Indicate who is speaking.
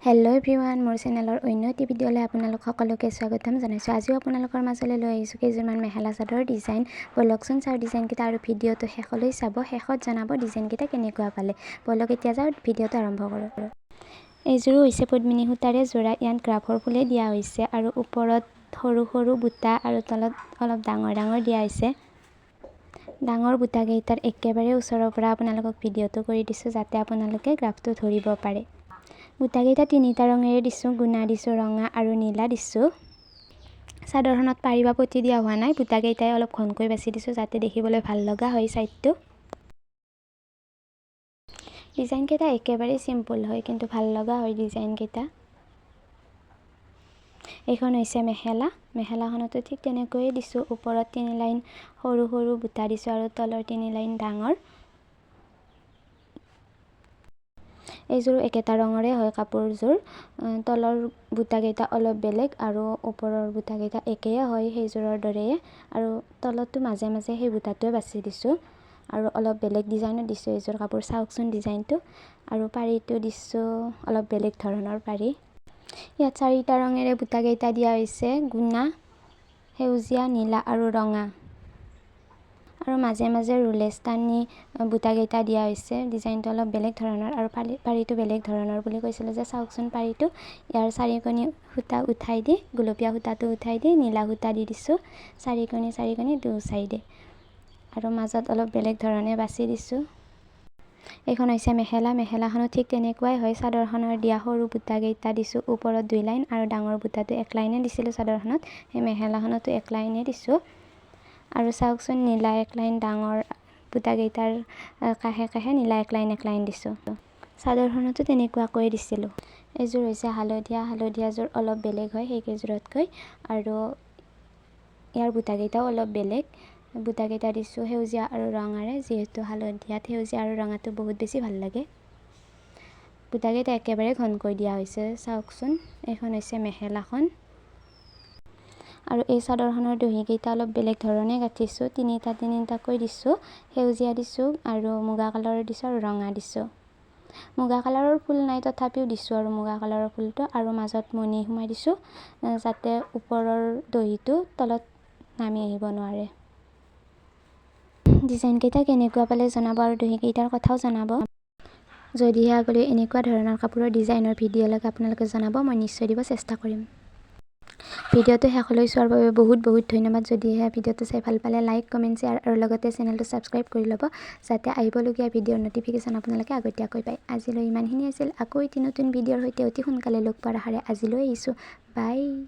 Speaker 1: Hello' everyone, মোৰ চেনেলৰ অন্য এটি ভিডিঅ'লৈ আপোনালোক সকলোকে স্বাগতম জনাইছোঁ। আজিও আপোনালোকৰ মাজলৈ লৈ আহিছোঁ কেইযোৰমান মেখেলা চাদৰ ডিজাইন। ব'লকচোন চাওঁ ডিজাইনকেইটা আৰু ভিডিঅ'টো শেষলৈ চাব। শেষত জনাব ডিজাইনকেইটা কেনেকুৱা পালে। ব'লক এতিয়া যাওঁ ভিডিঅ'টো আৰম্ভ কৰোঁ। এইযোৰো হৈছে পদ্মিনী সূতাৰে যোৰা। ইয়াত গ্ৰাফৰ ফুলে দিয়া হৈছে আৰু ওপৰত সৰু সৰু বুটা আৰু তলত অলপ ডাঙৰ ডাঙৰ দিয়া হৈছে। ডাঙৰ বুটাকেইটাৰ একেবাৰে ওচৰৰ পৰা আপোনালোকক ভিডিঅ'টো কৰি দিছোঁ যাতে আপোনালোকে গ্ৰাফটো ধৰিব পাৰে। বুটাকেইটা তিনিটা ৰঙেৰে দিছোঁ, গুণা দিছোঁ, ৰঙা আৰু নীলা দিছোঁ। চাদৰখনত পাৰি বা পতি দিয়া হোৱা নাই। বুটাকেইটাই অলপ ঘনকৈ বাছি দিছোঁ যাতে দেখিবলৈ ভাল লগা হয় চাইডটো। ডিজাইনকেইটা একেবাৰে চিম্পুল হয় কিন্তু ভাল লগা হয় ডিজাইনকেইটা। এইখন হৈছে মেখেলা। মেখেলাখনতো ঠিক তেনেকৈয়ে দিছোঁ। ওপৰত 3 লাইন সৰু সৰু বুটা দিছোঁ আৰু তলৰ 3 লাইন ডাঙৰ। এইযোৰ একেটা ৰঙৰে হয় কাপোৰযোৰ। তলৰ বুটাকেইটা অলপ বেলেগ আৰু ওপৰৰ বুটাকেইটা একেই হয় সেইযোৰৰ দৰেই আৰু তলতো মাজে মাজে সেই বুটাটোৱে বাছি দিছোঁ আৰু অলপ বেলেগ ডিজাইনত দিছোঁ এইযোৰ কাপোৰ। চাওকচোন ডিজাইনটো আৰু পাৰীটো দিছোঁ অলপ বেলেগ ধৰণৰ পাৰী। ইয়াত 4টা ৰঙেৰে বুটাকেইটা দিয়া হৈছে, গুণা, সেউজীয়া, নীলা আৰু ৰঙা আৰু মাজে মাজে ৰুলেছ টানি বুটাকেইটা দিয়া হৈছে। ডিজাইনটো অলপ বেলেগ ধৰণৰ আৰু পাৰীটো বেলেগ ধৰণৰ বুলি কৈছিলোঁ যে চাওকচোন পাৰীটো। ইয়াৰ 4 কণী সূতা উঠাই দি গুলপীয়া সূতাটো উঠাই দি নীলা সূতা দি দিছোঁ 4 কণী 2 চাইডে আৰু মাজত অলপ বেলেগ ধৰণে বাছি দিছোঁ। এইখন হৈছে মেখেলা। মেখেলাখনো ঠিক তেনেকুৱাই হয়। চাদৰখনৰ দিয়া সৰু বুটাকেইটা দিছোঁ ওপৰত 2 লাইন আৰু ডাঙৰ বুটাটো 1 লাইনে দিছিলোঁ চাদৰখনত। সেই মেখেলাখনতো 1 লাইনে দিছোঁ আৰু চাওকচোন নীলা 1 লাইন ডাঙৰ বুটাকেইটাৰ কাষে কাষে নীলা 1 লাইন দিছোঁ। চাদৰখনতো তেনেকুৱাকৈ দিছিলোঁ। এইযোৰ হৈছে হালধীয়া। হালধীয়াযোৰ অলপ বেলেগ হয় সেইকেইযোৰতকৈ আৰু ইয়াৰ বুটাকেইটাও অলপ বেলেগ। বুটাকেইটা দিছোঁ সেউজীয়া আৰু ৰঙাৰে, যিহেতু হালধীয়াত সেউজীয়া আৰু ৰঙাটো বহুত বেছি ভাল লাগে। বুটাকেইটা একেবাৰে ঘনকৈ দিয়া হৈছে চাওকচোন। এইখন হৈছে মেখেলাখন আৰু এই চাদৰখনৰ দহিকেইটা অলপ বেলেগ ধৰণে গাঁঠিছোঁ। তিনিটাকৈ দিছোঁ। সেউজীয়া দিছোঁ আৰু মুগা কালাৰৰ দিছোঁ আৰু ৰঙা দিছোঁ। মুগা কালাৰৰ ফুল নাই তথাপিও দিছোঁ আৰু মুগা কালাৰৰ ফুলটো আৰু মাজত মণি সোমাই দিছোঁ যাতে ওপৰৰ দহিটো তলত নামি আহিব নোৱাৰে। ডিজাইনকেইটা কেনেকুৱা পালে জনাব আৰু দহিকেইটাৰ কথাও জনাব। যদিহে আগলৈ এনেকুৱা ধৰণৰ কাপোৰৰ ডিজাইনৰ ভিডিঅ' লাগে আপোনালোকে জনাব, মই নিশ্চয় দিব চেষ্টা কৰিম। ভিডিঅ'টো শেষলৈ চোৱাৰ বাবে বহুত ধন্যবাদ। যদিহে ভিডিঅ'টো চাই ভাল পালে লাইক, কমেণ্ট, শ্বেয়াৰ আৰু লগতে চেনেলটো ছাবস্ক্ৰাইব কৰি ল'ব যাতে আহিবলগীয়া ভিডিঅ'ৰ ন'টিফিকেশ্যন আপোনালোকে আগতীয়াকৈ পায়। আজিলৈ ইমানখিনি আছিল। আকৌ এটি নতুন ভিডিঅ'ৰ সৈতে অতি সোনকালে লগ পোৱাৰ আশাৰে আজিলৈ আহিছোঁ। বাই।